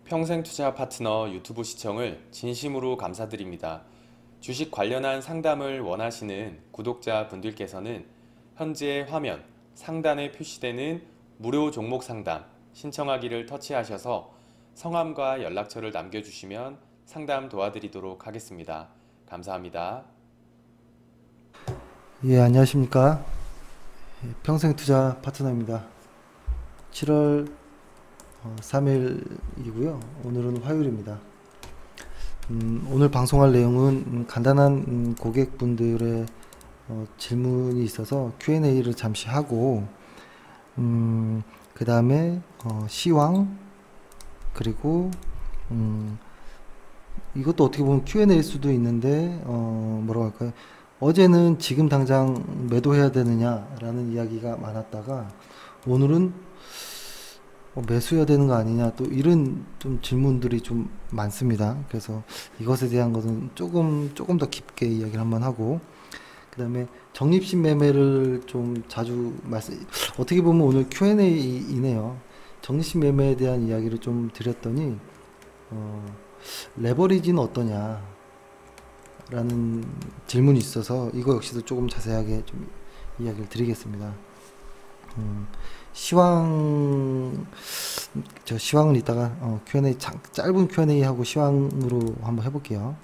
평생투자 파트너 유튜브 시청을 진심으로 감사드립니다. 주식 관련한 상담을 원하시는 구독자 분들께서는 현재 화면 상단에 표시되는 무료 종목 상담 신청하기를 터치하셔서 성함과 연락처를 남겨주시면 상담 도와드리도록 하겠습니다. 감사합니다. 예, 안녕하십니까. 평생투자 파트너입니다. 7월 3일이고요. 오늘은 화요일입니다. 오늘 방송할 내용은 간단한 고객분들의 질문이 있어서 Q&A를 잠시 하고 그 다음에 시황 그리고 이것도 어떻게 보면 Q&A일 수도 있는데 뭐라고 할까요? 어제는 지금 당장 매도해야 되느냐 라는 이야기가 많았다가 오늘은 매수해야 되는 거 아니냐 또 이런 좀 질문들이 좀 많습니다. 그래서 이것에 대한 것은 조금 더 깊게 이야기를 한번 하고 그 다음에 적립식 매매를 좀 자주 어떻게 보면 오늘 Q&A이네요. 적립식 매매에 대한 이야기를 좀 드렸더니 레버리지는 어떠냐 라는 질문이 있어서 이거 역시도 조금 자세하게 좀 이야기를 드리겠습니다. 시황은 이따가 Q&A 짧은 Q&A 하고 시황으로 한번 해볼게요.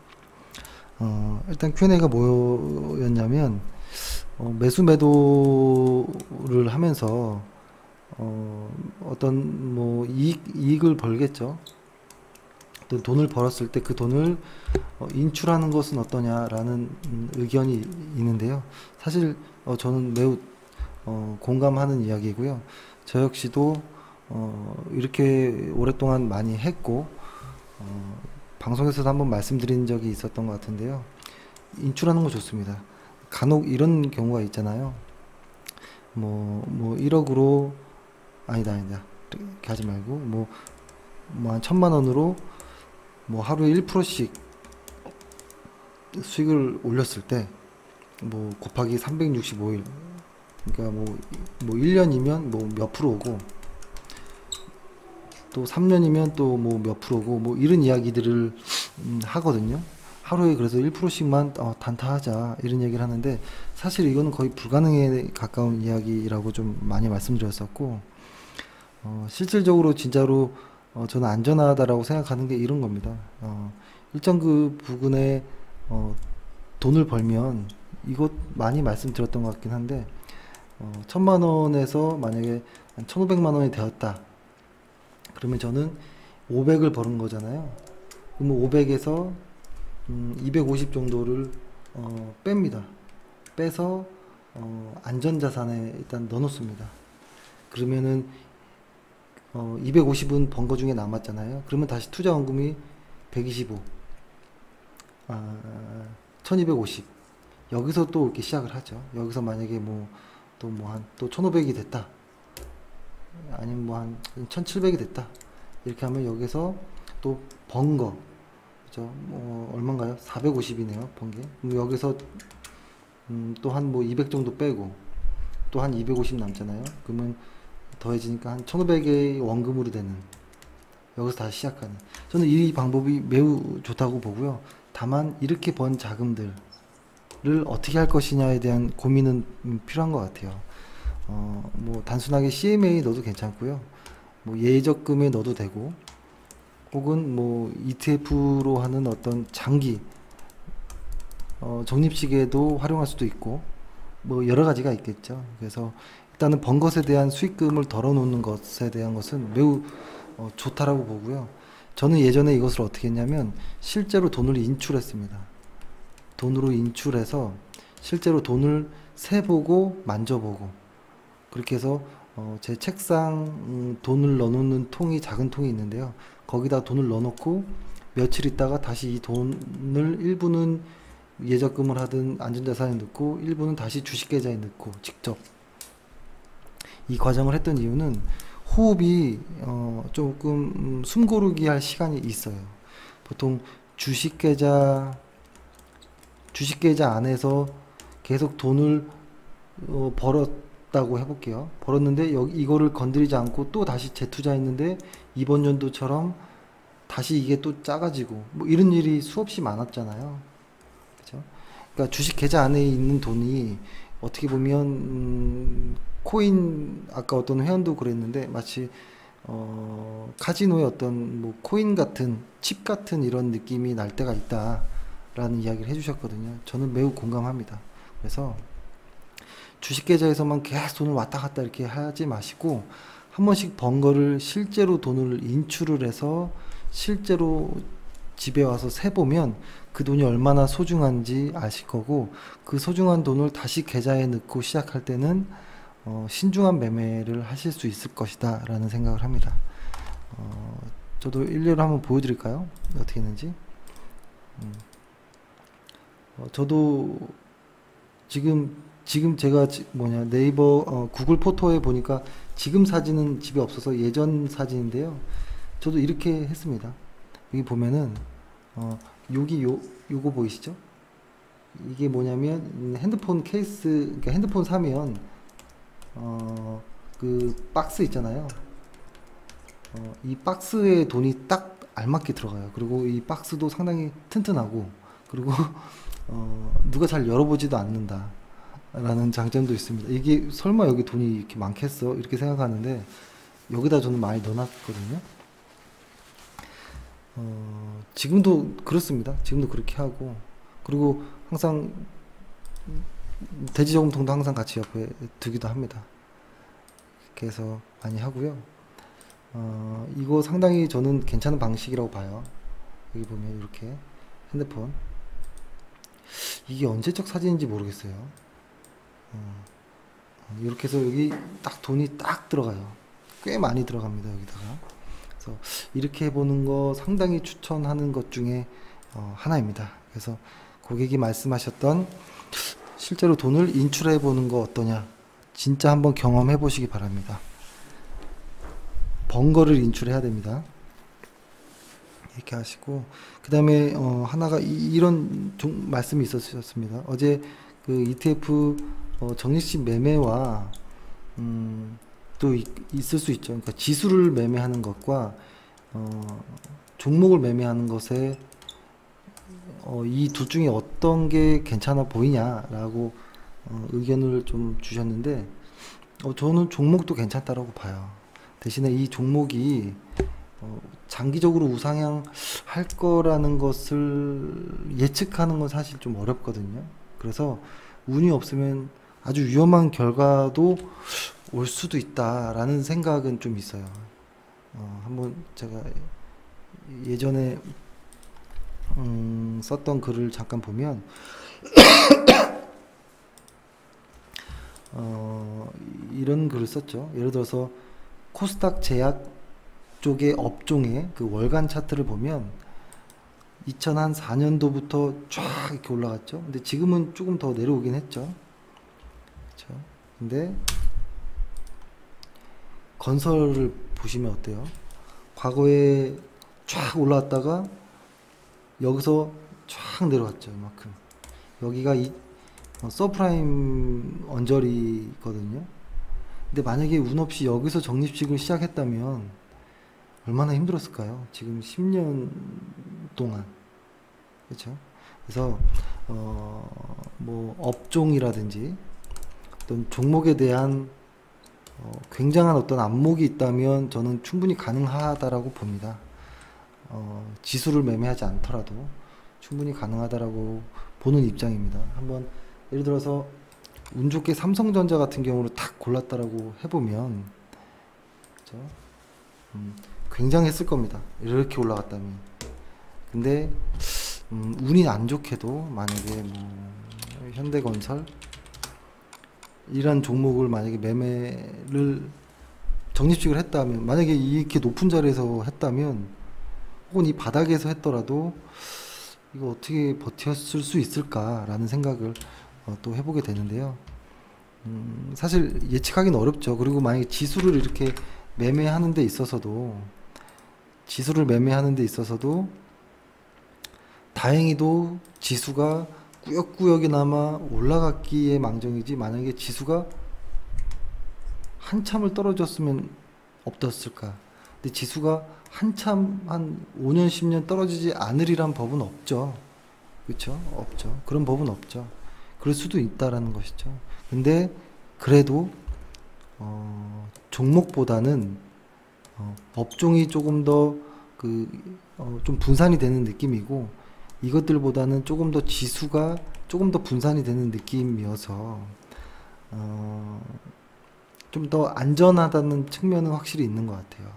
일단 Q&A가 뭐였냐면 매수 매도를 하면서 어떤 뭐 이익을 벌겠죠. 어떤 돈을 벌었을 때 그 돈을 인출하는 것은 어떠냐라는 의견이 있는데요. 사실 저는 매우 공감하는 이야기고요. 저 역시도 이렇게 오랫동안 많이 했고 방송에서도 한번 말씀드린 적이 있었던 것 같은데요. 인출하는 거 좋습니다. 간혹 이런 경우가 있잖아요. 뭐 1억으로 아니다 이렇게 하지 말고 뭐 한 1000만 원으로 뭐 하루에 1%씩 수익을 올렸을 때 뭐 곱하기 365일 그러니까 뭐 1년이면 뭐 몇 프로고 또 3년이면 또 뭐 몇 프로고 뭐 이런 이야기들을 하거든요. 하루에 그래서 1%씩만 단타하자 이런 얘기를 하는데 사실 이거는 거의 불가능에 가까운 이야기라고 좀 많이 말씀드렸었고 실질적으로 진짜로 저는 안전하다라고 생각하는 게 이런 겁니다. 일정 그 부분에 돈을 벌면 이것 많이 말씀드렸던 것 같긴 한데 1000만 원에서 만약에 한 1500만 원이 되었다 그러면 저는 500을 버는 거잖아요. 그러면 500에서 250 정도를 뺍니다. 빼서 안전자산에 일단 넣어 놓습니다. 그러면은 250은 번 거 중에 남았잖아요. 그러면 다시 투자원금이 125 1250 여기서 또 이렇게 시작을 하죠. 여기서 만약에 또 1500이 됐다 아니면 뭐 한 1700이 됐다 이렇게 하면 여기서 또 번 거 그죠? 얼마인가요? 450이네요 번 게. 그럼 여기서 또 한 200 정도 빼고 또 한 250 남잖아요. 그러면 더해지니까 한 1500의 원금으로 되는 여기서 다시 시작하는 저는 이 방법이 매우 좋다고 보고요. 다만 이렇게 번 자금들을 어떻게 할 것이냐에 대한 고민은 필요한 것 같아요. 뭐 단순하게 CMA 넣어도 괜찮고요. 뭐 예적금에 넣어도 되고 혹은 뭐 ETF로 하는 어떤 장기 적립식에도 활용할 수도 있고 뭐 여러 가지가 있겠죠. 그래서 일단은 번 것에 대한 수익금을 덜어 놓는 것에 대한 것은 매우 좋다라고 보고요. 저는 예전에 이것을 어떻게 했냐면 실제로 돈을 인출했습니다. 돈으로 인출해서 실제로 돈을 세보고 만져보고 그렇게 해서 제 책상 돈을 넣어놓는 통이 작은 통이 있는데요. 거기다 돈을 넣어놓고 며칠 있다가 다시 이 돈을 일부는 예적금을 하든 안전자산에 넣고 일부는 다시 주식계좌에 넣고 직접 이 과정을 했던 이유는 호흡이 조금 숨고르기 할 시간이 있어요. 보통 주식계좌 안에서 계속 돈을 벌었다고 해볼게요. 벌었는데 이거를 건드리지 않고 또 다시 재투자했는데 이번 연도처럼 다시 이게 또 작아지고 뭐 이런 일이 수없이 많았잖아요. 그죠? 그러니까 주식 계좌 안에 있는 돈이 어떻게 보면 코인, 아까 어떤 회원도 그랬는데 마치 카지노의 어떤 뭐 코인 같은 칩 같은 이런 느낌이 날 때가 있다라는 이야기를 해주셨거든요. 저는 매우 공감합니다. 그래서 주식 계좌에서만 계속 돈을 왔다 갔다 이렇게 하지 마시고 한 번씩 번 거를 실제로 돈을 인출을 해서 실제로 집에 와서 세보면 그 돈이 얼마나 소중한지 아실 거고, 그 소중한 돈을 다시 계좌에 넣고 시작할 때는 신중한 매매를 하실 수 있을 것이다 라는 생각을 합니다. 저도 일례로 한번 보여드릴까요? 어떻게 했는지. 저도 지금 제가 네이버 구글 포토에 보니까 지금 사진은 집에 없어서 예전 사진인데요. 저도 이렇게 했습니다. 여기 보면은 여기 요거 보이시죠? 이게 뭐냐면 핸드폰 케이스, 그러니까 핸드폰 사면 그 박스 있잖아요. 이 박스에 돈이 딱 알맞게 들어가요. 그리고 이 박스도 상당히 튼튼하고, 그리고 누가 잘 열어보지도 않는다 라는 장점도 있습니다. 이게 설마 여기 돈이 이렇게 많겠어 이렇게 생각하는데 여기다 저는 많이 넣어놨거든요. 지금도 그렇습니다. 지금도 그렇게 하고, 그리고 항상 돼지 저금통도 항상 같이 옆에 두기도 합니다. 이렇게 해서 많이 하고요. 이거 상당히 저는 괜찮은 방식이라고 봐요. 여기 보면 이렇게 핸드폰, 이게 언제적 사진인지 모르겠어요. 이렇게 해서 여기 딱 돈이 딱 들어가요. 꽤 많이 들어갑니다, 여기다가. 그래서 이렇게 해보는 거 상당히 추천하는 것 중에 하나입니다. 그래서 고객이 말씀하셨던 실제로 돈을 인출해 보는 거 어떠냐, 진짜 한번 경험해 보시기 바랍니다. 번 거를 인출해야 됩니다. 이렇게 하시고, 그 다음에 하나가 이런 말씀이 있었습니다. 어제 그 ETF 적립식 매매와 또 있을 수 있죠. 그러니까 지수를 매매하는 것과 종목을 매매하는 것에 이 둘 중에 어떤 게 괜찮아 보이냐라고 의견을 좀 주셨는데, 저는 종목도 괜찮다라고 봐요. 대신에 이 종목이 장기적으로 우상향 할 거라는 것을 예측하는 건 사실 좀 어렵거든요. 그래서 운이 없으면 아주 위험한 결과도 올 수도 있다라는 생각은 좀 있어요. 한번 제가 예전에 썼던 글을 잠깐 보면 이런 글을 썼죠. 예를 들어서 코스닥 제약 쪽의 업종의 그 월간 차트를 보면 2004년도부터 쫙 이렇게 올라갔죠. 근데 지금은 조금 더 내려오긴 했죠. 그렇죠? 근데 건설을 보시면 어때요? 과거에 쫙 올라왔다가 여기서 쫙 내려왔죠. 이만큼. 여기가 서프라임 언저리거든요. 근데 만약에 운 없이 여기서 적립식을 시작했다면 얼마나 힘들었을까요? 지금 10년 동안. 그렇죠? 그래서 뭐 업종이라든지 어떤 종목에 대한 굉장한 어떤 안목이 있다면 저는 충분히 가능하다라고 봅니다. 지수를 매매하지 않더라도 충분히 가능하다라고 보는 입장입니다. 한번 예를 들어서 운 좋게 삼성전자 같은 경우로 탁 골랐다라고 해보면, 그렇죠? 굉장했을 겁니다. 이렇게 올라갔다면. 근데 운이 안 좋게도 만약에 뭐 현대건설 이런 종목을 만약에 매매를 적립식을 했다면, 만약에 이렇게 높은 자리에서 했다면, 혹은 이 바닥에서 했더라도 이거 어떻게 버텼을 수 있을까라는 생각을 또 해보게 되는데요. 사실 예측하기는 어렵죠. 그리고 만약에 지수를 이렇게 매매하는 데 있어서도, 다행히도 지수가 꾸역꾸역이나마 올라갔기에 망정이지, 만약에 지수가 한참을 떨어졌으면 어떻을까. 근데 지수가 한참 한 5년 10년 떨어지지 않으리란 법은 없죠. 그렇죠? 없죠. 그런 법은 없죠. 그럴 수도 있다라는 것이죠. 근데 그래도 종목보다는 업종이 조금 더 좀 분산이 되는 느낌이고, 이것들보다는 조금 더 지수가 조금 더 분산이 되는 느낌이어서 좀 더 안전하다는 측면은 확실히 있는 것 같아요.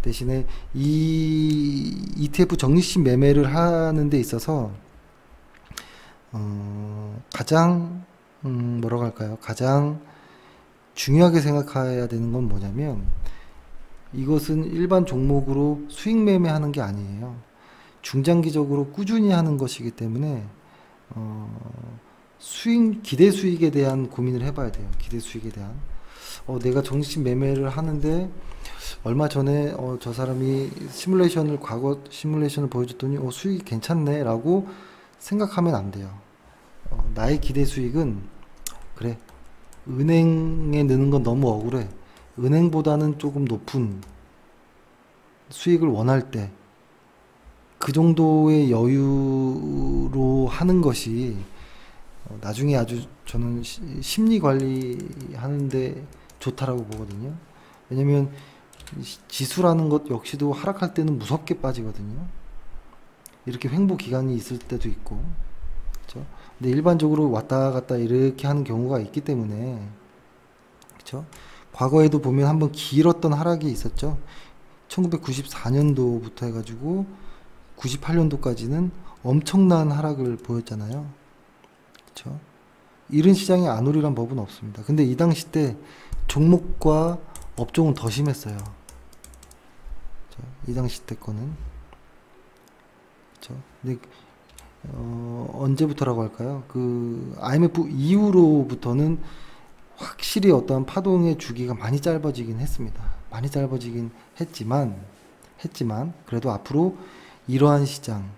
대신에 이 ETF 적립식 매매를 하는 데 있어서 가장 뭐라고 할까요? 가장 중요하게 생각해야 되는 건 뭐냐면, 이것은 일반 종목으로 수익 매매하는 게 아니에요. 중장기적으로 꾸준히 하는 것이기 때문에 기대 수익에 대한 고민을 해봐야 돼요. 기대 수익에 대한. 내가 적립식 매매를 하는데 얼마 전에 저 사람이 과거 시뮬레이션을 보여줬더니 수익이 괜찮네 라고 생각하면 안 돼요. 나의 기대 수익은, 그래, 은행에 넣는 건 너무 억울해, 은행보다는 조금 높은 수익을 원할 때 그 정도의 여유로 하는 것이 나중에 아주 저는 심리 관리하는데 좋다라고 보거든요. 왜냐면 지수라는 것 역시도 하락할 때는 무섭게 빠지거든요. 이렇게 횡보 기간이 있을 때도 있고, 그렇죠? 근데 일반적으로 왔다 갔다 이렇게 하는 경우가 있기 때문에, 그렇죠? 과거에도 보면 한번 길었던 하락이 있었죠. 1994년도부터 해가지고 98년도까지는 엄청난 하락을 보였잖아요. 그렇죠? 이런 시장이 안 오리란 법은 없습니다. 근데 이 당시 때 종목과 업종은 더 심했어요. 그렇죠? 이 당시 때 거는. 그렇죠? 근데 언제부터라고 할까요? 그 IMF 이후로부터는 확실히 어떤 파동의 주기가 많이 짧아지긴 했습니다. 많이 짧아지긴 했지만 그래도 앞으로 이러한 시장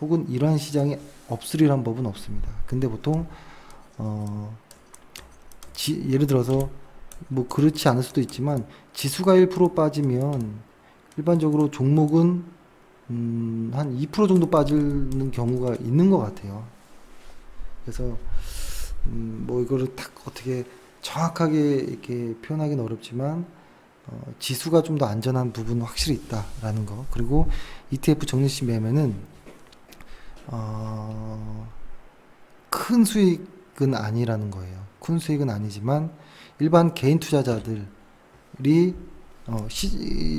혹은 이러한 시장이 없으리란 법은 없습니다. 근데 보통 예를 들어서 뭐 그렇지 않을 수도 있지만, 지수가 1% 빠지면 일반적으로 종목은 한 2% 정도 빠지는 경우가 있는 것 같아요. 그래서 뭐 이거를 딱 어떻게 정확하게 이렇게 표현하기는 어렵지만 지수가 좀 더 안전한 부분은 확실히 있다라는 거. 그리고 ETF 적립식 매매는 큰 수익은 아니라는 거예요. 큰 수익은 아니지만 일반 개인 투자자들이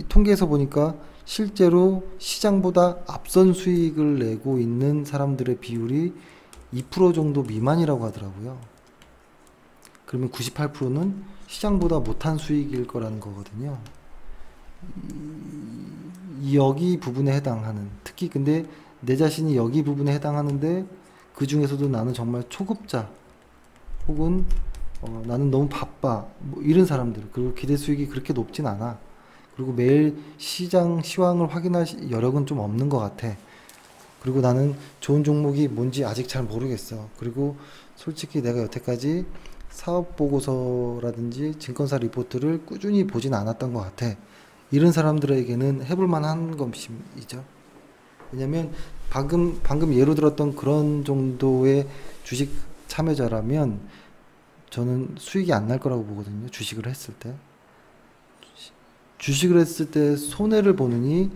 통계에서 보니까 실제로 시장보다 앞선 수익을 내고 있는 사람들의 비율이 2% 정도 미만이라고 하더라고요. 그러면 98%는 시장보다 못한 수익일 거라는 거거든요. 여기 부분에 해당하는, 특히 근데 내 자신이 여기 부분에 해당하는데 그 중에서도 나는 정말 초급자 혹은 나는 너무 바빠, 뭐 이런 사람들, 그리고 기대 수익이 그렇게 높진 않아, 그리고 매일 시장 시황을 확인할 여력은 좀 없는 것 같아, 그리고 나는 좋은 종목이 뭔지 아직 잘 모르겠어, 그리고 솔직히 내가 여태까지 사업보고서라든지 증권사 리포트를 꾸준히 보진 않았던 것 같아, 이런 사람들에게는 해볼 만한 것이죠. 왜냐면 방금 예로 들었던 그런 정도의 주식 참여자라면 저는 수익이 안 날 거라고 보거든요. 주식을 했을 때 손해를 보느니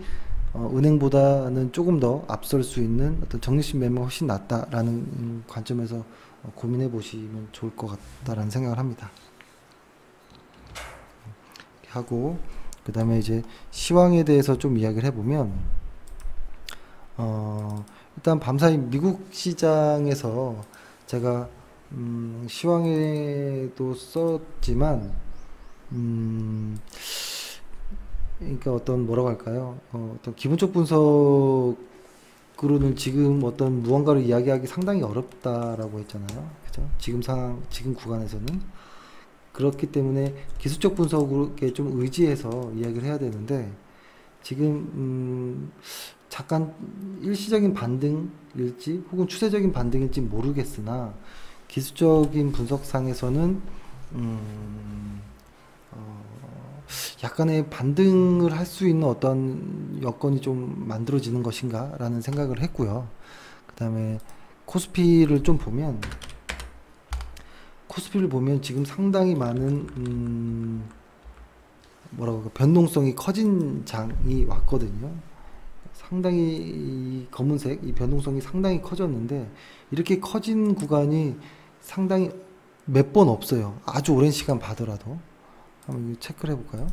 은행보다는 조금 더 앞설 수 있는 어떤 적립식 매매가 훨씬 낫다라는 관점에서 고민해 보시면 좋을 것 같다라는 생각을 합니다. 하고, 그 다음에 이제 시황에 대해서 좀 이야기를 해보면, 일단 밤사이 미국 시장에서 제가 시황에도 썼지만, 그러니까 어떤 뭐라고 할까요? 어떤 기본적 분석으로는 지금 어떤 무언가를 이야기하기 상당히 어렵다라고 했잖아요. 그죠? 지금 상황, 지금 구간에서는. 그렇기 때문에 기술적 분석에 좀 의지해서 이야기를 해야 되는데, 지금 잠깐 일시적인 반등일지 혹은 추세적인 반등일지 모르겠으나 기술적인 분석상에서는 약간의 반등을 할 수 있는 어떤 여건이 좀 만들어지는 것인가 라는 생각을 했고요. 그 다음에 코스피를 보면 지금 상당히 많은 뭐라고 할까, 변동성이 커진 장이 왔거든요. 상당히 이 검은색 이 변동성이 상당히 커졌는데 이렇게 커진 구간이 상당히 몇 번 없어요. 아주 오랜 시간 봐더라도. 한번 체크를 해볼까요?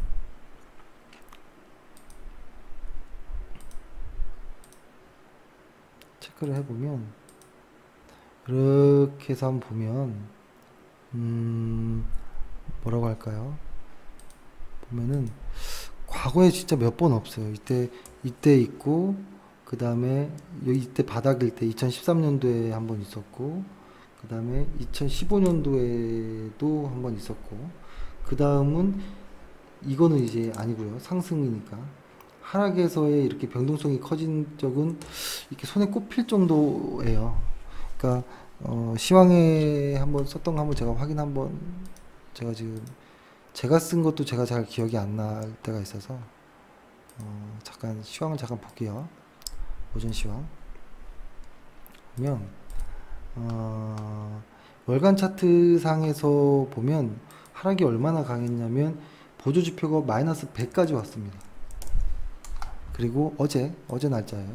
체크를 해보면 이렇게 해서 한번 보면 뭐라고 할까요? 보면은 과거에 진짜 몇 번 없어요. 이때 있고, 그 다음에 이때 바닥일 때 2013년도에 한 번 있었고, 그 다음에 2015년도에도 한 번 있었고, 그 다음은 이거는 이제 아니고요. 상승이니까. 하락에서의 이렇게 변동성이 커진 적은 이렇게 손에 꼽힐 정도예요. 그러니까 시황에 한번 썼던 거 한번 제가 제가 지금 제가 쓴 것도 제가 잘 기억이 안 날 때가 있어서 잠깐 시황을 잠깐 볼게요. 오전 시황 보면 월간 차트 상에서 보면 하락이 얼마나 강했냐면 보조지표가 마이너스 100까지 왔습니다. 그리고 어제 날짜예요.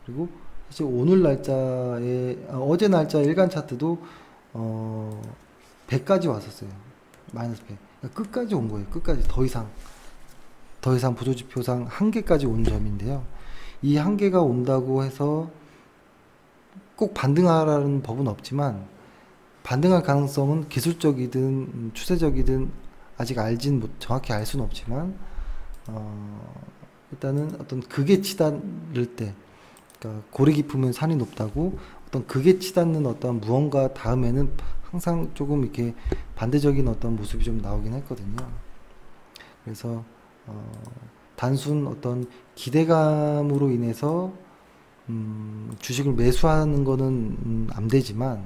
그리고 이제 오늘 날짜에 어제 날짜 일간 차트도 100까지 왔었어요. 마이너스 100. 그러니까 끝까지 온 거예요. 끝까지 더 이상 보조지표상 한계까지 온 점인데요. 이 한계가 온다고 해서 꼭 반등하라는 법은 없지만 반등할 가능성은 기술적이든 추세적이든 아직 정확히 알 수는 없지만 일단은 어떤 극에 치닫을 때, 그러니까 고리 깊으면 산이 높다고 어떤 극에 치닫는 어떤 무언가 다음에는 항상 조금 이렇게 반대적인 어떤 모습이 좀 나오긴 했거든요. 그래서 단순 어떤 기대감으로 인해서 주식을 매수하는 거는 안 되지만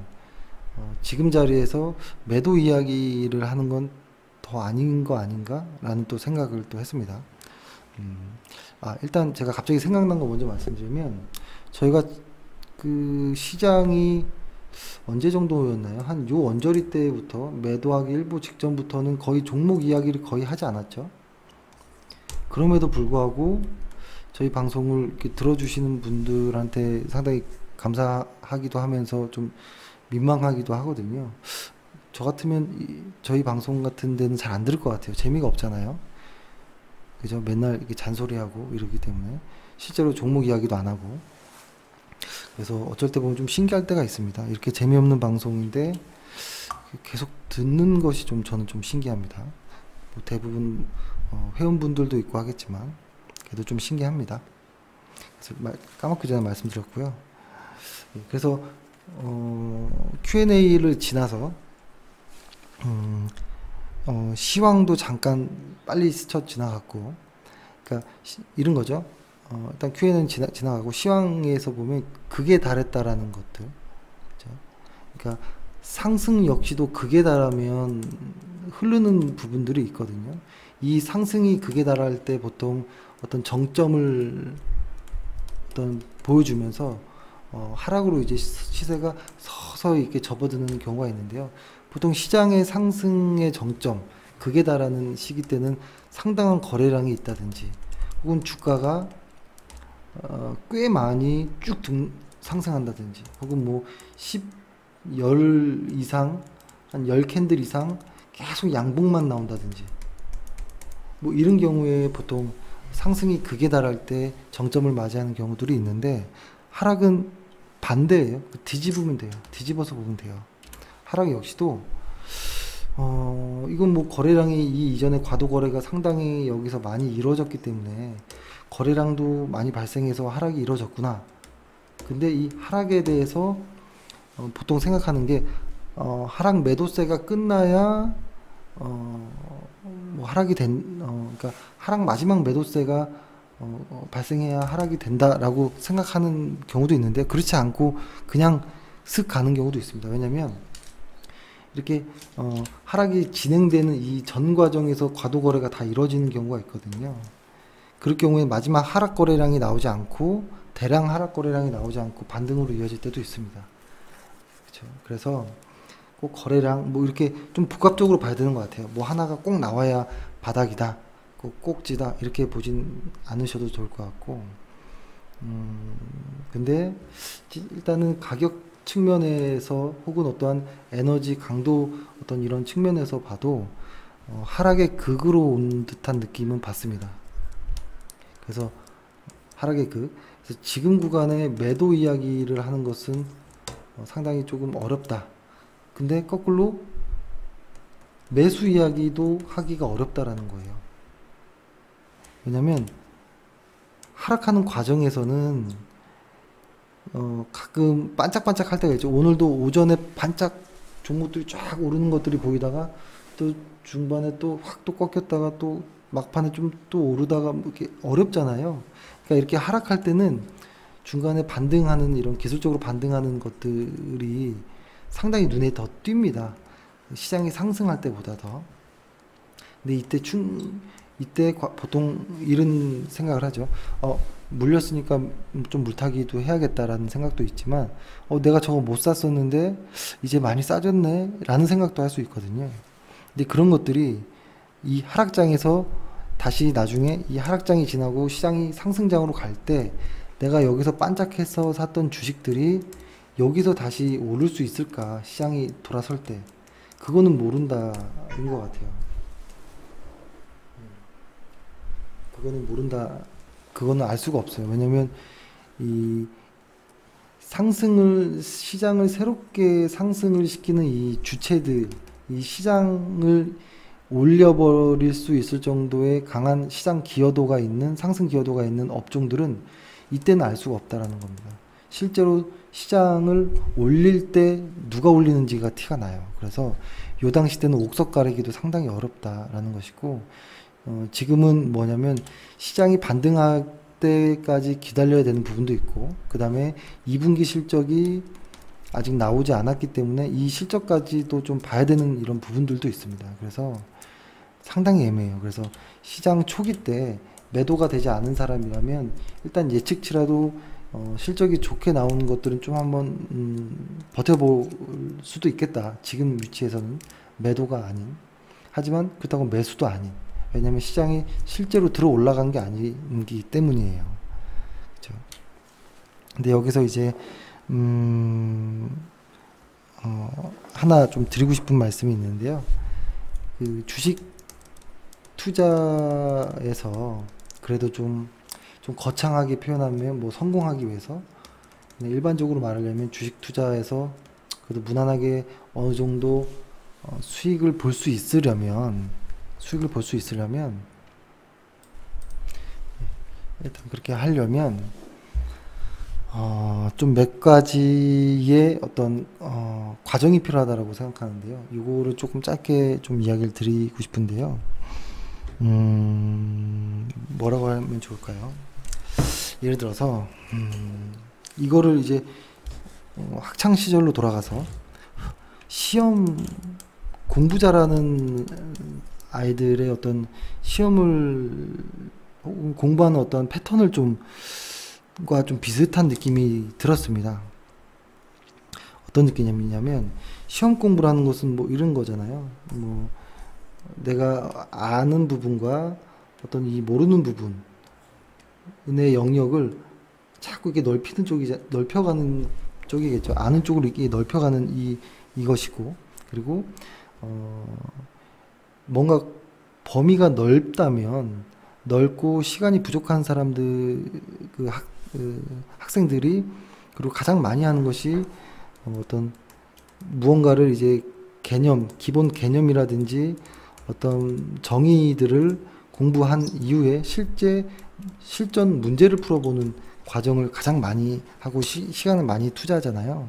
지금 자리에서 매도 이야기를 하는 건 더 아닌 거 아닌가 라는 또 생각을 또 했습니다. 일단 제가 갑자기 생각난 거 먼저 말씀드리면 저희가 그 시장이 언제 정도였나요? 한 요 언저리 때부터 매도하기 일부 직전부터는 거의 종목 이야기를 거의 하지 않았죠. 그럼에도 불구하고 저희 방송을 이렇게 들어주시는 분들한테 상당히 감사하기도 하면서 좀 민망하기도 하거든요. 저 같으면 저희 방송 같은 데는 잘 안 들을 것 같아요. 재미가 없잖아요. 그죠? 맨날 이렇게 잔소리하고 이러기 때문에 실제로 종목 이야기도 안 하고, 그래서 어쩔 때 보면 좀 신기할 때가 있습니다. 이렇게 재미없는 방송인데 계속 듣는 것이 저는 좀 신기합니다. 뭐 대부분 회원분들도 있고 하겠지만 그래도 좀 신기합니다. 그래서 까먹기 전에 말씀드렸고요. 그래서 Q&A를 지나서 시황도 잠깐 빨리 스쳐 지나갔고, 그러니까 이런 거죠. 일단 Q&A는 지나가고 시황에서 보면 극에 달했다라는 것들, 그렇죠? 그러니까 상승 역시도 극에 달하면 흐르는 부분들이 있거든요. 이 상승이 극에 달할 때 보통 어떤 정점을 보여주면서 하락으로 이제 시세가 서서히 이렇게 접어드는 경우가 있는데요. 보통 시장의 상승의 정점, 극에 달하는 시기 때는 상당한 거래량이 있다든지 혹은 주가가 꽤 많이 쭉 상승한다든지 혹은 뭐 10 이상, 한 10캔들 이상 계속 양봉만 나온다든지 뭐 이런 경우에 보통 상승이 극에 달할 때 정점을 맞이하는 경우들이 있는데, 하락은 반대예요. 뒤집으면 돼요. 뒤집어서 보면 돼요. 하락 역시도 이건 뭐 거래량이 이전에 과도 거래가 상당히 여기서 많이 이루어졌기 때문에 거래량도 많이 발생해서 하락이 이루어졌구나. 근데 이 하락에 대해서 보통 생각하는 게 하락 매도세가 끝나야 뭐 하락이 그러니까 하락 마지막 매도세가 발생해야 하락이 된다라고 생각하는 경우도 있는데 그렇지 않고 그냥 슥 가는 경우도 있습니다. 왜냐면 이렇게 하락이 진행되는 이 전 과정에서 과도 거래가 다 이루어지는 경우가 있거든요. 그럴 경우에 마지막 하락 거래량이 나오지 않고 대량 하락 거래량이 나오지 않고 반등으로 이어질 때도 있습니다. 그렇죠? 그래서 꼭 거래량 뭐 이렇게 좀 복합적으로 봐야 되는 것 같아요. 뭐 하나가 꼭 나와야 바닥이다, 꼭지다 이렇게 보진 않으셔도 좋을 것 같고, 근데 일단은 가격 측면에서 혹은 어떠한 에너지 강도 어떤 이런 측면에서 봐도 하락의 극으로 온 듯한 느낌은 받습니다. 그래서 하락의 극. 그래서 지금 구간에 매도 이야기를 하는 것은 상당히 조금 어렵다. 근데 거꾸로 매수 이야기도 하기가 어렵다라는 거예요. 왜냐면 하락하는 과정에서는 가끔 반짝반짝 할 때가 있죠. 오늘도 오전에 반짝 종목들이 쫙 오르는 것들이 보이다가 또 중반에 또 확 또 꺾였다가 또 막판에 좀 또 오르다가 뭐 이렇게 어렵잖아요. 그러니까 이렇게 하락할 때는 중간에 반등하는 이런 기술적으로 반등하는 것들이 상당히 눈에 더 띕니다. 시장이 상승할 때보다 더. 근데 이때 보통 이런 생각을 하죠. 물렸으니까 좀 물타기도 해야겠다라는 생각도 있지만, 내가 저거 못 샀었는데 이제 많이 싸졌네 라는 생각도 할 수 있거든요. 근데 그런 것들이 이 하락장에서 다시 나중에 이 하락장이 지나고 시장이 상승장으로 갈 때 내가 여기서 반짝해서 샀던 주식들이 여기서 다시 오를 수 있을까, 시장이 돌아설 때. 그거는 모른다인 것 같아요. 그거는 모른다, 그거는 알 수가 없어요. 왜냐면 이 시장을 새롭게 상승을 시키는 이 주체들, 이 시장을 올려버릴 수 있을 정도의 강한 시장 기여도가 있는, 상승 기여도가 있는 업종들은 이때는 알 수가 없다라는 겁니다. 실제로 시장을 올릴 때 누가 올리는지가 티가 나요. 그래서 요 당시 때는 옥석 가리기도 상당히 어렵다라는 것이고, 지금은 뭐냐면 시장이 반등할 때까지 기다려야 되는 부분도 있고, 그 다음에 2분기 실적이 아직 나오지 않았기 때문에 이 실적까지도 좀 봐야 되는 이런 부분들도 있습니다. 그래서 상당히 애매해요. 그래서 시장 초기 때 매도가 되지 않은 사람이라면 일단 예측치라도 실적이 좋게 나오는 것들은 좀 한번 버텨볼 수도 있겠다. 지금 위치에서는 매도가 아닌, 하지만 그렇다고 매수도 아닌. 왜냐면 시장이 실제로 들어 올라간 게 아니기 때문이에요. 그렇죠? 근데 여기서 이제 하나 좀 드리고 싶은 말씀이 있는데요. 그 주식 투자에서 그래도 좀 거창하게 표현하면 뭐 성공하기 위해서, 일반적으로 말하려면 주식 투자에서 그래도 무난하게 어느 정도 수익을 볼 수 있으려면 일단 그렇게 하려면 좀 몇 가지의 어떤 과정이 필요하다라고 생각하는데요. 이거를 조금 짧게 좀 이야기를 드리고 싶은데요. 뭐라고 하면 좋을까요? 예를 들어서 이거를 이제 학창 시절로 돌아가서 시험 공부 잘하는 아이들의 어떤 시험을 혹은 공부하는 어떤 패턴을 좀 비슷한 느낌이 들었습니다. 어떤 느낌이냐면 시험 공부를 하는 것은 뭐 이런 거잖아요. 뭐 내가 아는 부분과 어떤 이 모르는 부분의 영역을 자꾸 이렇게 넓혀가는 쪽이겠죠. 아는 쪽으로 이렇게 넓혀가는 이것이고, 그리고 뭔가 범위가 넓고 시간이 부족한 사람들, 학생들이, 그리고 가장 많이 하는 것이 어떤 무언가를 이제 기본 개념이라든지 어떤 정의들을 공부한 이후에 실전 문제를 풀어보는 과정을 가장 많이 하고 시간을 많이 투자하잖아요.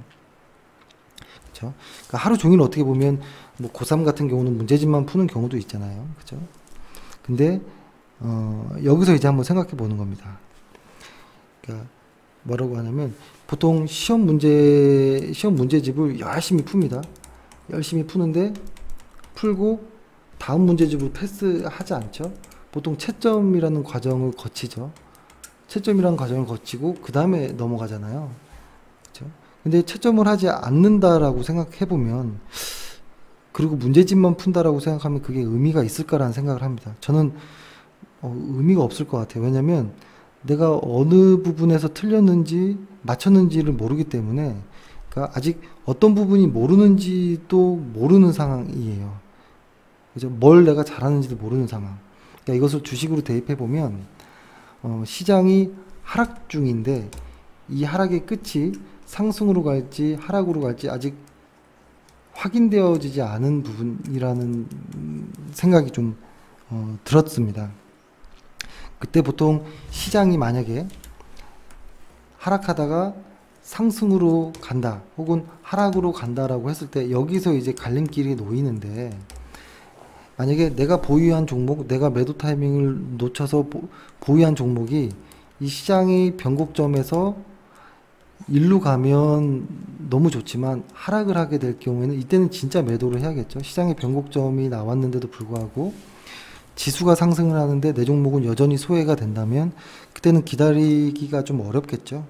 그렇죠? 그러니까 하루 종일 어떻게 보면 뭐 고3 같은 경우는 문제집만 푸는 경우도 있잖아요. 그렇죠? 근데 여기서 이제 한번 생각해 보는 겁니다. 그러니까 뭐라고 하냐면 보통 시험 문제집을 열심히 풉니다. 열심히 푸는데 풀고 다음 문제집을 패스하지 않죠. 보통 채점이라는 과정을 거치죠. 채점이라는 과정을 거치고 그 다음에 넘어가잖아요. 그렇죠? 근데 채점을 하지 않는다라고 생각해 보면, 그리고 문제집만 푼다라고 생각하면 그게 의미가 있을까라는 생각을 합니다. 저는 의미가 없을 것 같아요. 왜냐면 내가 어느 부분에서 틀렸는지 맞췄는지를 모르기 때문에, 그러니까 아직 어떤 부분이 모르는지도 모르는 상황이에요. 그죠? 뭘 내가 잘하는지도 모르는 상황. 그러니까 이것을 주식으로 대입해 보면, 시장이 하락 중인데 이 하락의 끝이 상승으로 갈지 하락으로 갈지 아직 확인되어지지 않은 부분이라는 생각이 좀 들었습니다. 그때 보통 시장이 만약에 하락하다가 상승으로 간다 혹은 하락으로 간다라고 했을 때 여기서 이제 갈림길이 놓이는데, 만약에 내가 보유한 종목, 내가 매도 타이밍을 놓쳐서 보유한 종목이 이 시장의 변곡점에서 일로 가면 너무 좋지만 하락을 하게 될 경우에는 이때는 진짜 매도를 해야겠죠. 시장의 변곡점이 나왔는데도 불구하고 지수가 상승을 하는데 내 종목은 여전히 소외가 된다면 그때는 기다리기가 좀 어렵겠죠.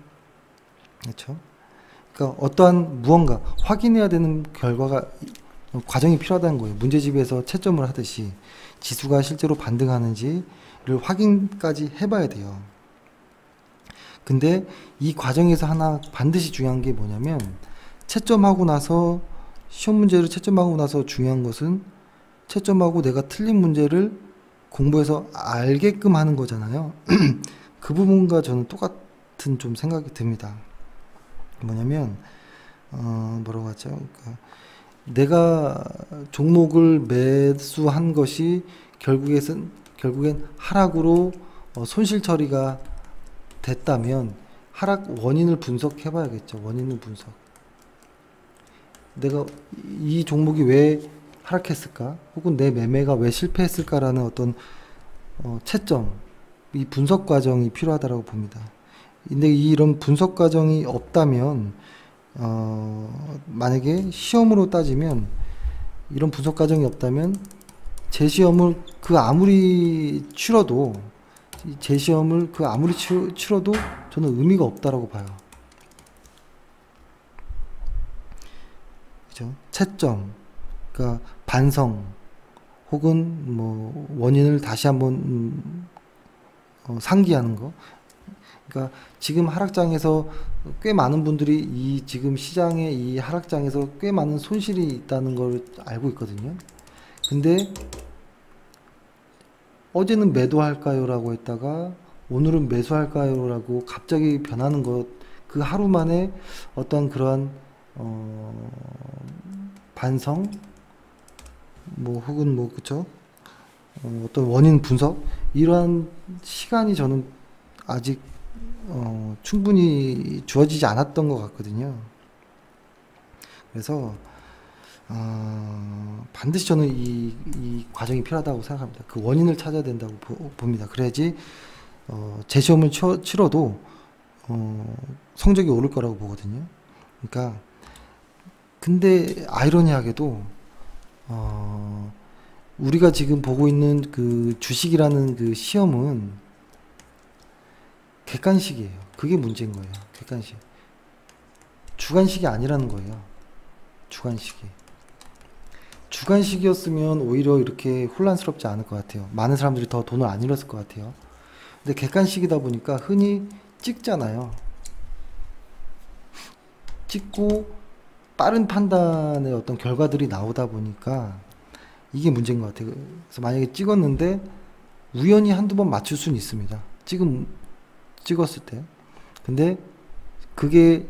그렇죠? 그러니까 어떠한 무언가 확인해야 되는 과정이 필요하다는 거예요. 문제집에서 채점을 하듯이 지수가 실제로 반등하는지를 확인까지 해봐야 돼요. 근데 이 과정에서 하나 반드시 중요한 게 뭐냐면, 채점하고 나서 시험 문제를 채점하고 나서 중요한 것은 채점하고 내가 틀린 문제를 공부해서 알게끔 하는 거잖아요. 그 부분과 저는 똑같은 좀 생각이 듭니다. 뭐냐면 뭐라고 하죠? 그러니까 내가 종목을 매수한 것이 결국엔 하락으로 손실 처리가 됐다면 하락 원인을 분석해 봐야겠죠. 원인을 분석. 내가 이 종목이 왜 하락했을까? 혹은 내 매매가 왜 실패했을까라는 어떤 채점, 이 분석 과정이 필요하다고 봅니다. 근데 이런 분석 과정이 없다면, 만약에 시험으로 따지면 이런 분석 과정이 없다면 제 시험을 그 아무리 치러도 저는 의미가 없다라고 봐요. 그죠? 채점, 그러니까 반성, 혹은 뭐 원인을 다시 한번 상기하는 거. 그러니까 지금 하락장에서 꽤 많은 분들이 지금 시장의 이 하락장에서 꽤 많은 손실이 있다는 걸 알고 있거든요. 근데 어제는 매도할까요? 라고 했다가 오늘은 매수할까요? 라고 갑자기 변하는 것, 그 하루 만에 어떤 그러한 반성, 뭐 혹은 뭐 그쵸? 어떤 원인 분석, 이러한 시간이 저는 아직 충분히 주어지지 않았던 것 같거든요. 그래서 반드시 저는 이 과정이 필요하다고 생각합니다. 그 원인을 찾아야 된다고 봅니다. 그래야지 제 시험을 치러도 성적이 오를 거라고 보거든요. 그러니까 근데 아이러니하게도 우리가 지금 보고 있는 그 주식이라는 그 시험은 객관식이에요. 그게 문제인 거예요. 객관식. 주관식이 아니라는 거예요. 주관식이었으면 오히려 이렇게 혼란스럽지 않을 것 같아요. 많은 사람들이 더 돈을 안 잃었을 것 같아요. 근데 객관식이다 보니까 흔히 찍잖아요. 찍고 빠른 판단의 어떤 결과들이 나오다 보니까 이게 문제인 것 같아요. 그래서 만약에 찍었는데 우연히 한두 번 맞출 수는 있습니다. 찍었을 때. 근데 그게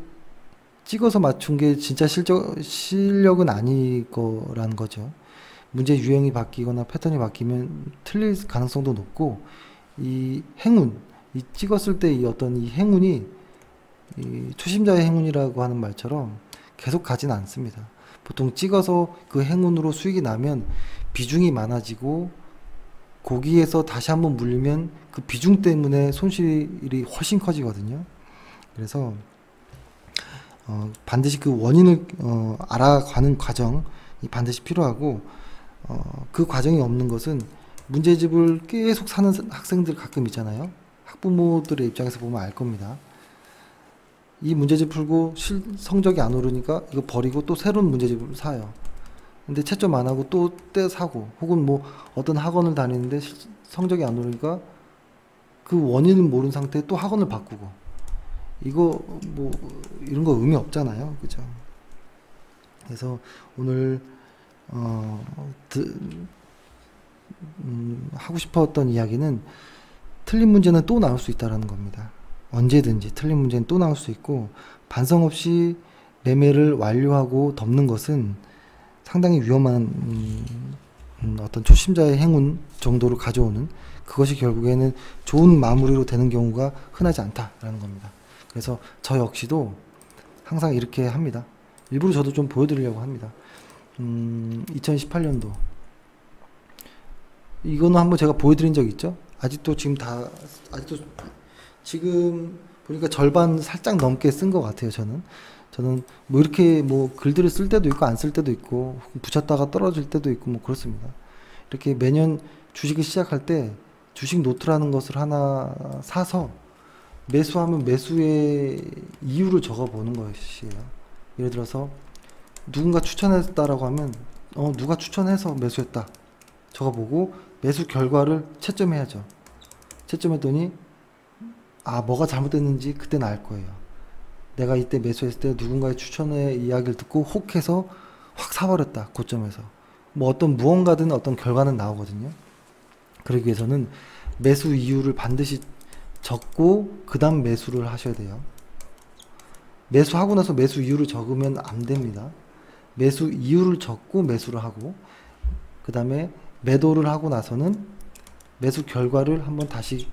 찍어서 맞춘 게 진짜 실력은 아닐 거라는 거죠. 문제 유형이 바뀌거나 패턴이 바뀌면 틀릴 가능성도 높고, 이 행운, 이 찍었을 때 이 어떤 이 행운이 이 초심자의 행운이라고 하는 말처럼 계속 가진 않습니다. 보통 찍어서 그 행운으로 수익이 나면 비중이 많아지고 거기에서 다시 한번 물리면 그 비중 때문에 손실이 훨씬 커지거든요. 그래서 반드시 그 원인을 알아가는 과정이 반드시 필요하고, 그 과정이 없는 것은 문제집을 계속 사는 학생들 가끔 있잖아요. 학부모들의 입장에서 보면 알 겁니다. 이 문제집 풀고 성적이 안 오르니까 이거 버리고 또 새로운 문제집을 사요. 근데 채점 안 하고 또 때 사고, 혹은 뭐 어떤 학원을 다니는데 성적이 안 오르니까 그 원인을 모르는 상태에 또 학원을 바꾸고, 이거 뭐 이런 거 의미 없잖아요, 그죠? 그래서 오늘 하고 싶었던 이야기는, 틀린 문제는 또 나올 수 있다라는 겁니다. 언제든지 틀린 문제는 또 나올 수 있고, 반성 없이 매매를 완료하고 덮는 것은 상당히 위험한 어떤 초심자의 행운 정도로 가져오는, 그것이 결국에는 좋은 마무리로 되는 경우가 흔하지 않다라는 겁니다. 그래서 저 역시도 항상 이렇게 합니다. 일부러 저도 좀 보여드리려고 합니다. 2018년도 이거는 한번 제가 보여드린 적 있죠? 아직도 지금 보니까 절반 살짝 넘게 쓴 것 같아요. 저는 뭐 이렇게 뭐 글들을 쓸 때도 있고 안 쓸 때도 있고, 붙였다가 떨어질 때도 있고 뭐 그렇습니다. 이렇게 매년 주식을 시작할 때 주식 노트라는 것을 하나 사서 매수하면 매수의 이유를 적어 보는 것이에요. 예를 들어서 누군가 추천했다라고 하면 누가 추천해서 매수했다 적어보고, 매수 결과를 채점해야죠. 채점했더니 뭐가 잘못됐는지 그때는 알 거예요. 내가 이때 매수했을 때 누군가의 추천의 이야기를 듣고 혹해서 확 사버렸다, 고점에서. 뭐 어떤 무언가든 어떤 결과는 나오거든요. 그러기 위해서는 매수 이유를 반드시 적고 그 다음 매수를 하셔야 돼요. 매수하고 나서 매수 이유를 적으면 안 됩니다. 매수 이유를 적고 매수를 하고, 그 다음에 매도를 하고 나서는 매수 결과를 한번 다시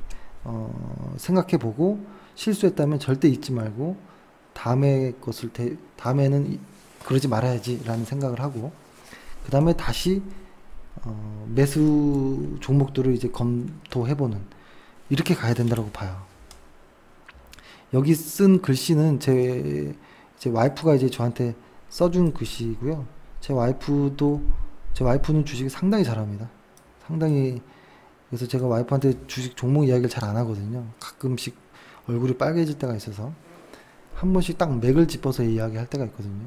생각해 보고, 실수했다면 절대 잊지 말고 다음에는 그러지 말아야지 라는 생각을 하고, 그 다음에 다시 매수 종목들을 이제 검토해보는, 이렇게 가야 된다고 봐요. 여기 쓴 글씨는 제 와이프가 이제 저한테 써준 글씨고요. 제 와이프는 주식을 상당히 잘합니다. 상당히. 그래서 제가 와이프한테 주식 종목 이야기를 잘 안 하거든요. 가끔씩 얼굴이 빨개질 때가 있어서 한 번씩 딱 맥을 짚어서 이야기할 때가 있거든요.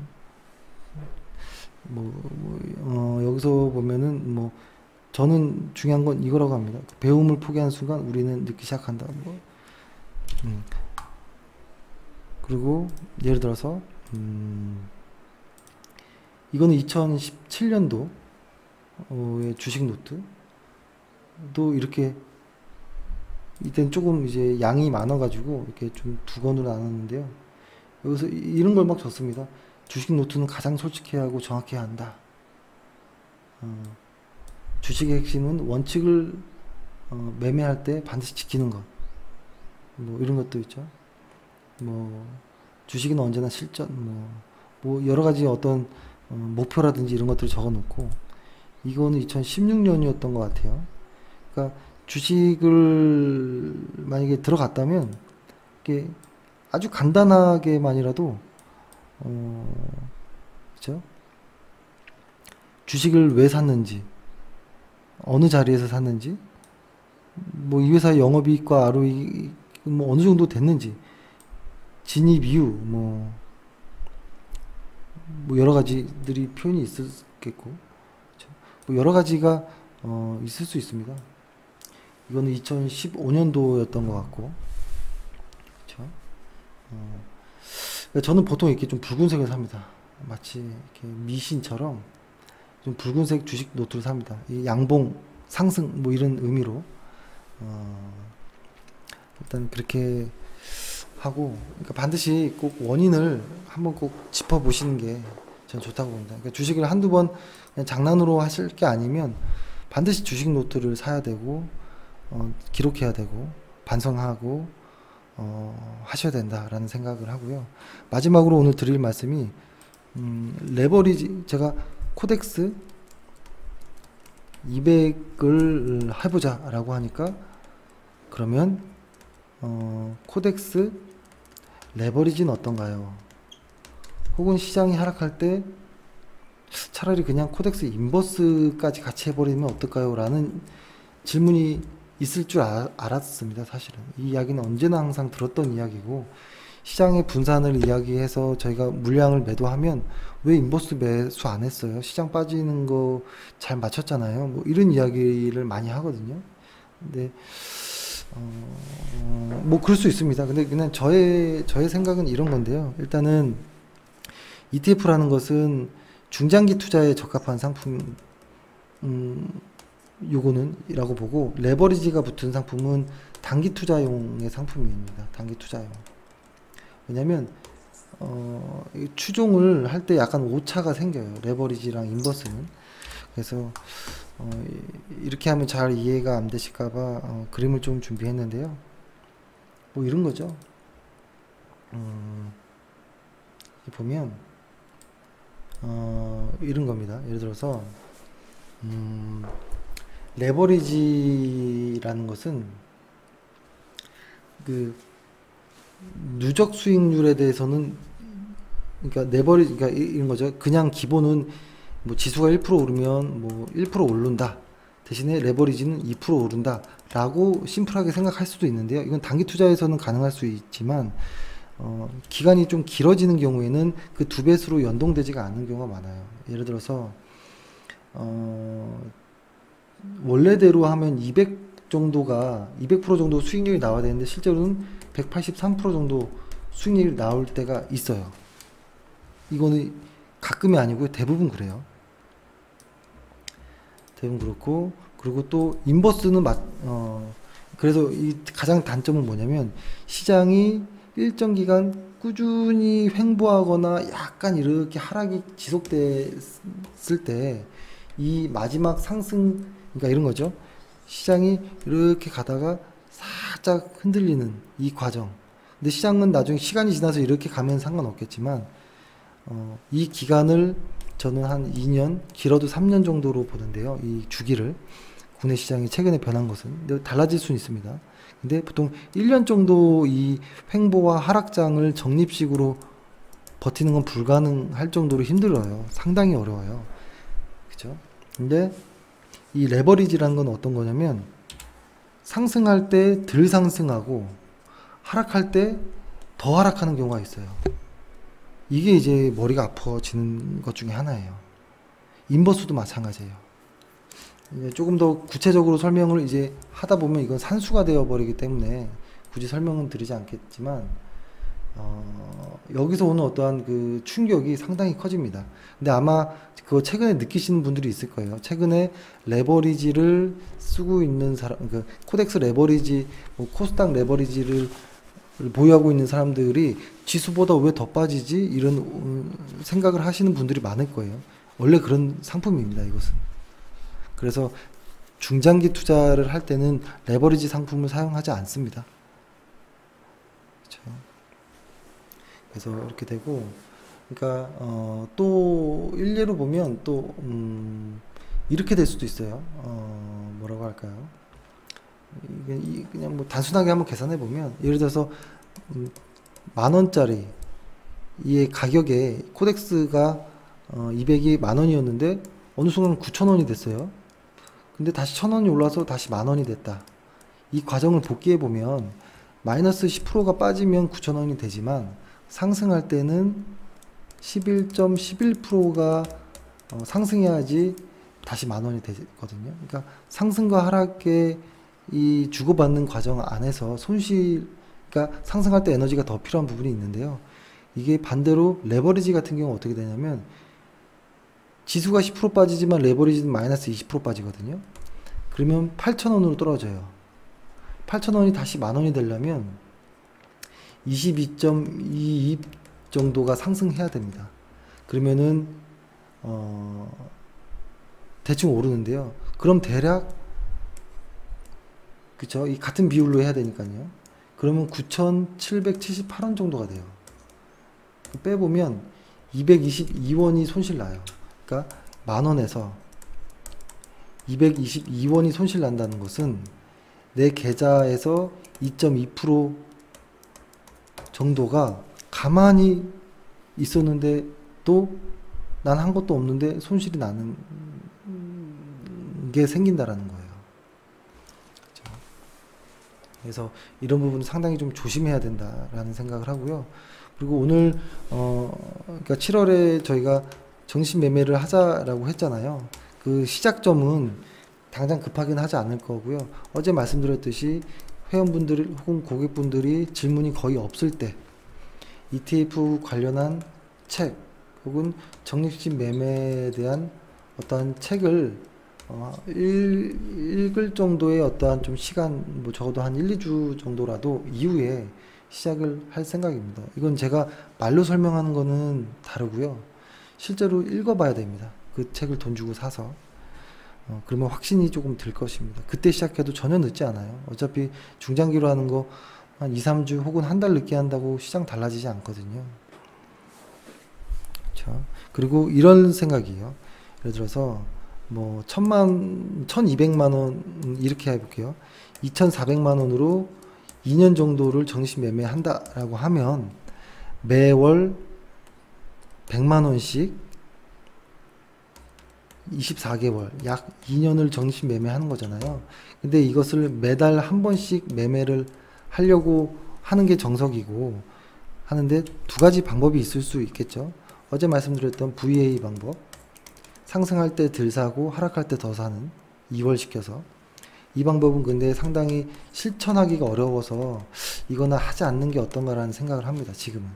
여기서 보면은 저는 중요한 건 이거라고 합니다. 배움을 포기하는 순간 우리는 늦기 시작한다. 그리고 예를 들어서 이거는 2017년도의 주식 노트도 이렇게, 이때는 조금 이제 양이 많아가지고 이렇게 좀 두 권으로 나눴는데요. 여기서 이런 걸 막 적습니다. 주식 노트는 가장 솔직해야 하고 정확해야 한다. 주식의 핵심은 원칙을 매매할 때 반드시 지키는 것. 이런 것도 있죠. 주식은 언제나 실전, 여러 가지 어떤 목표라든지 이런 것들을 적어 놓고, 이거는 2016년이었던 것 같아요. 그러니까 주식을 만약에 들어갔다면 이게 아주 간단하게만이라도 그렇죠? 주식을 왜 샀는지, 어느 자리에서 샀는지, 이 회사의 영업이익과 ROE 어느 정도 됐는지, 진입 이유, 여러 가지들이 표현이 있었겠고, 그렇죠? 여러 가지가 있을 수 있습니다. 이거는 2015년도였던 것 같고, 그렇죠? 저는 보통 이렇게 좀 붉은색을 삽니다. 마치 이렇게 미신처럼 좀 붉은색 주식 노트를 삽니다. 이 양봉 상승 이런 의미로 일단 그렇게 하고, 그러니까 반드시 꼭 원인을 한번 꼭 짚어 보시는 게 저는 좋다고 봅니다. 그러니까 주식을 한두 번 그냥 장난으로 하실 게 아니면 반드시 주식 노트를 사야 되고, 기록해야 되고, 반성하고 하셔야 된다라는 생각을 하고요. 마지막으로 오늘 드릴 말씀이 레버리지, 제가 코덱스 200을 해보자 라고 하니까, 그러면 코덱스 레버리지는 어떤가요? 혹은 시장이 하락할 때 차라리 그냥 코덱스 인버스까지 같이 해버리면 어떨까요? 라는 질문이 있을 줄 알았습니다. 사실은 이 이야기는 언제나 항상 들었던 이야기고, 시장의 분산을 이야기해서 저희가 물량을 매도하면 왜 인버스 매수 안 했어요? 시장 빠지는 거 잘 맞췄잖아요. 뭐 이런 이야기를 많이 하거든요. 근데 뭐 그럴 수 있습니다. 근데 그냥 저의 생각은 이런 건데요. 일단은 ETF라는 것은 중장기 투자에 적합한 상품, 요거는 이라고 보고, 레버리지가 붙은 상품은 단기 투자용의 상품입니다. 단기 투자용. 왜냐면 추종을 할 때 약간 오차가 생겨요. 레버리지랑 인버스는. 그래서 이렇게 하면 잘 이해가 안 되실까봐 그림을 좀 준비했는데요. 뭐 이런 거죠. 보면 이런 겁니다. 예를 들어서 레버리지라는 것은 그 누적 수익률에 대해서는, 그러니까 그러니까 이런 거죠. 그냥 기본은 뭐 지수가 1% 오르면 뭐 1% 오른다. 대신에 레버리지는 2% 오른다. 라고 심플하게 생각할 수도 있는데요. 이건 단기 투자에서는 가능할 수 있지만, 기간이 좀 길어지는 경우에는 그 두 배수로 연동되지가 않는 경우가 많아요. 예를 들어서, 원래대로 하면 200 정도가, 200% 정도 수익률이 나와야 되는데, 실제로는 183% 정도 수익률이 나올 때가 있어요. 이거는 가끔이 아니고 대부분 그래요. 대부분 그렇고, 그리고 또 인버스는 그래서 이 가장 단점은 뭐냐면, 시장이 일정 기간 꾸준히 횡보하거나 약간 이렇게 하락이 지속됐을 때 이 마지막 상승, 그러니까 이런 거죠. 시장이 이렇게 가다가 살짝 흔들리는 이 과정. 근데 시장은 나중에 시간이 지나서 이렇게 가면 상관없겠지만, 이 기간을 저는 한 2년, 길어도 3년 정도로 보는데요. 이 주기를. 국내 시장이 최근에 변한 것은. 근데 달라질 수는 있습니다. 근데 보통 1년 정도 이 횡보와 하락장을 적립식으로 버티는 건 불가능할 정도로 힘들어요. 상당히 어려워요. 그죠? 근데 이 레버리지라는 건 어떤 거냐면, 상승할 때 덜 상승하고 하락할 때 더 하락하는 경우가 있어요. 이게 이제 머리가 아파지는 것 중에 하나예요. 인버스도 마찬가지예요. 이제 조금 더 구체적으로 설명을 이제 하다 보면 이건 산수가 되어 버리기 때문에 굳이 설명은 드리지 않겠지만, 여기서 오는 어떠한 그 충격이 상당히 커집니다. 근데 아마 그거 최근에 느끼시는 분들이 있을 거예요. 최근에 레버리지를 쓰고 있는 사람, 그 코덱스 레버리지, 뭐 코스닥 레버리지를 보유하고 있는 사람들이 지수보다 왜 더 빠지지? 이런 생각을 하시는 분들이 많을 거예요. 원래 그런 상품입니다, 이것은. 그래서 중장기 투자를 할 때는 레버리지 상품을 사용하지 않습니다. 그렇죠? 그래서 이렇게 되고, 그러니까 또 일례로 보면 또 이렇게 될 수도 있어요. 뭐라고 할까요? 그냥 뭐 단순하게 한번 계산해 보면, 예를 들어서 10,000원짜리 이 가격에 코덱스가 200이 10,000원이었는데 어느 순간 9,000원이 됐어요. 근데 다시 1,000원이 올라서 다시 10,000원이 됐다. 이 과정을 복기해 보면 마이너스 10%가 빠지면 9,000원이 되지만, 상승할 때는 11.11%가 상승해야지 다시 10,000원이 되거든요. 그러니까 상승과 하락의 이 주고받는 과정 안에서 그러니까 상승할 때 에너지가 더 필요한 부분이 있는데요. 이게 반대로 레버리지 같은 경우 어떻게 되냐면, 지수가 10% 빠지지만 레버리지는 마이너스 20% 빠지거든요. 그러면 8,000원으로 떨어져요. 8,000원이 다시 10,000원이 되려면 22.22 정도가 상승해야 됩니다. 그러면은 대충 오르는데요. 그럼 대략, 그쵸? 이 같은 비율로 해야 되니까요. 그러면 9,778원 정도가 돼요. 빼보면 222원이 손실 나요. 그러니까 10,000원에서 222원이 손실 난다는 것은 내 계좌에서 2.2% 정도가 가만히 있었는데도 난 한 것도 없는데 손실이 나는 게 생긴다라는 거예요. 그렇죠? 그래서 이런 부분은 상당히 좀 조심해야 된다라는 생각을 하고요. 그리고 오늘 그러니까 7월에 저희가 정신 매매를 하자라고 했잖아요. 그 시작점은 당장 급하게는 하지 않을 거고요. 어제 말씀드렸듯이 회원분들 혹은 고객분들이 질문이 거의 없을 때 ETF 관련한 책 혹은 적립식 매매에 대한 어떠한 책을 읽을 정도의 어떠한 좀 시간, 뭐 적어도 한 1, 2주 정도라도 이후에 시작을 할 생각입니다. 이건 제가 말로 설명하는 거는 다르고요. 실제로 읽어봐야 됩니다. 그 책을 돈 주고 사서. 그러면 확신이 조금 들 것입니다. 그때 시작해도 전혀 늦지 않아요. 어차피 중장기로 하는 거 한 2, 3주 혹은 한 달 늦게 한다고 시장 달라지지 않거든요. 그렇죠? 그리고 이런 생각이에요. 예를 들어서 뭐 1200만 원 이렇게 해볼게요. 2400만 원으로 2년 정도를 정식 매매한다라고 하면 매월 100만 원씩 24개월 약 2년을 정식 매매하는 거잖아요. 근데 이것을 매달 한 번씩 매매를 하려고 하는 게 정석이고 하는데 두 가지 방법이 있을 수 있겠죠. 어제 말씀드렸던 VA 방법, 상승할 때 덜 사고 하락할 때 더 사는 2월 시켜서, 이 방법은 근데 상당히 실천하기가 어려워서 이거나 하지 않는 게 어떤가라는 생각을 합니다. 지금은.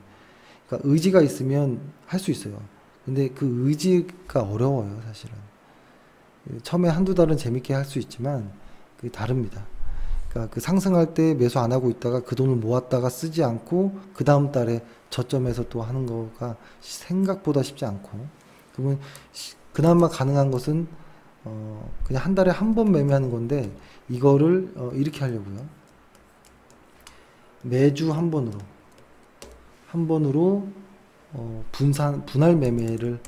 그러니까 의지가 있으면 할 수 있어요. 근데 그 의지가 어려워요, 사실은. 처음에 한두 달은 재밌게 할 수 있지만 그게 다릅니다. 그러니까 그 상승할 때 매수 안 하고 있다가 그 돈을 모았다가 쓰지 않고 그 다음 달에 저점에서 또 하는 거가 생각보다 쉽지 않고, 그러면 그나마 가능한 것은 그냥 한 달에 한 번 매매하는 건데 이거를 이렇게 하려고요. 매주 한 번으로 분할 매매를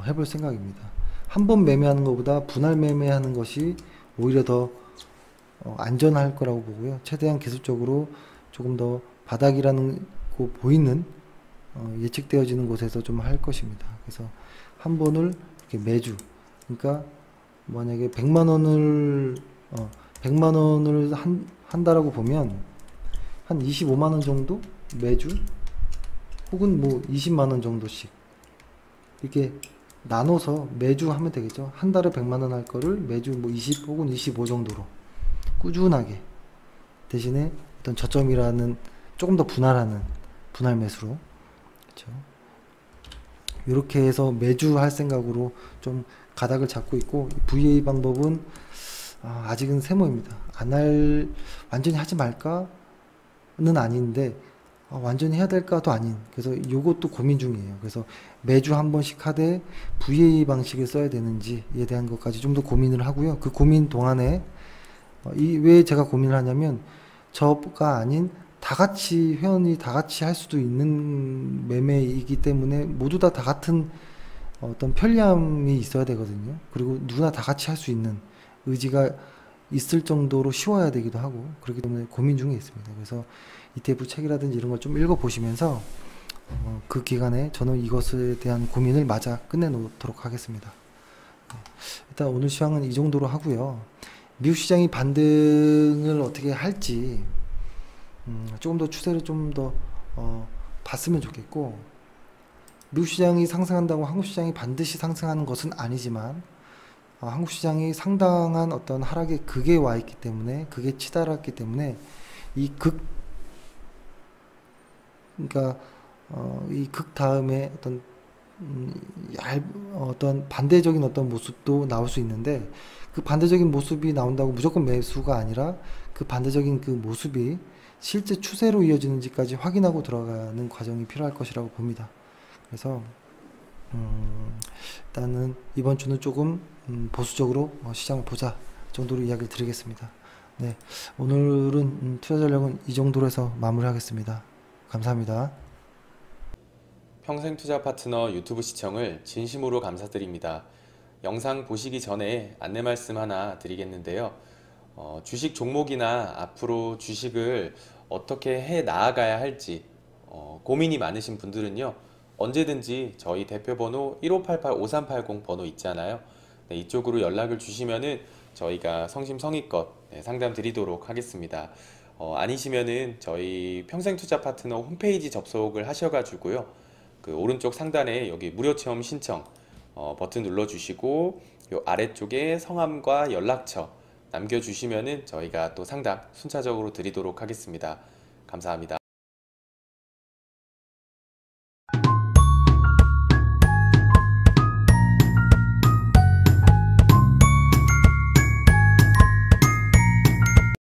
해볼 생각입니다. 한 번 매매하는 것보다 분할 매매하는 것이 오히려 더 안전할 거라고 보고요. 최대한 기술적으로 조금 더 바닥이라는 거 보이는 예측되어지는 곳에서 좀 할 것입니다. 그래서 한 번을 이렇게 매주, 그러니까 만약에 100만 원을 한다라고 보면 한 25만 원 정도 매주, 혹은 뭐 20만 원 정도씩 이렇게 나눠서 매주 하면 되겠죠. 한 달에 100만 원 할 거를 매주 뭐 20 혹은 25 정도로 꾸준하게, 대신에 어떤 저점이라는 조금 더 분할하는 분할 매수로, 그렇죠. 이렇게 해서 매주 할 생각으로 좀 가닥을 잡고 있고, VA 방법은 아직은 세모입니다. 완전히 하지 말까는 아닌데 완전히 해야 될까도 아닌, 그래서 요것도 고민 중이에요. 그래서 매주 한 번씩 하되 VA 방식을 써야 되는지에 대한 것까지 좀 더 고민을 하고요. 그 고민 동안에 왜 제가 고민을 하냐면, 저가 아닌 다같이 회원이 다같이 할 수도 있는 매매이기 때문에 모두 다 같은 어떤 편리함이 있어야 되거든요. 그리고 누구나 다같이 할 수 있는 의지가 있을 정도로 쉬워야 되기도 하고, 그렇기 때문에 고민 중에 있습니다. 그래서 ETF 책이라든지 이런 걸 좀 읽어보시면서 그 기간에 저는 이것에 대한 고민을 마저 끝내놓도록 하겠습니다. 일단 오늘 시황은 이 정도로 하고요. 미국 시장이 반등을 어떻게 할지 조금 더 추세를 좀 더 봤으면 좋겠고, 미국 시장이 상승한다고 한국 시장이 반드시 상승하는 것은 아니지만 한국 시장이 상당한 어떤 하락의 극에 와 있기 때문에, 극에 치달았기 때문에 그러니까 이 극 다음에 어떤 반대적인 어떤 모습도 나올 수 있는데, 그 반대적인 모습이 나온다고 무조건 매수가 아니라 그 반대적인 그 모습이 실제 추세로 이어지는지까지 확인하고 들어가는 과정이 필요할 것이라고 봅니다. 그래서 일단은 이번 주는 조금 보수적으로 시장을 보자 정도로 이야기를 드리겠습니다. 네, 오늘은 투자 전략은 이 정도로 해서 마무리하겠습니다. 감사합니다. 평생투자 파트너 유튜브 시청을 진심으로 감사드립니다. 영상 보시기 전에 안내 말씀 하나 드리겠는데요. 주식 종목이나 앞으로 주식을 어떻게 해 나아가야 할지 고민이 많으신 분들은요, 언제든지 저희 대표번호 1588-5380 번호 있잖아요. 네, 이쪽으로 연락을 주시면은 저희가 성심성의껏 상담 드리도록 하겠습니다. 아니시면은 저희 평생투자 파트너 홈페이지 접속을 하셔가지고요, 그 오른쪽 상단에 여기 무료 체험 신청 버튼 눌러주시고 요 아래쪽에 성함과 연락처 남겨주시면은 저희가 또 상담 순차적으로 드리도록 하겠습니다. 감사합니다.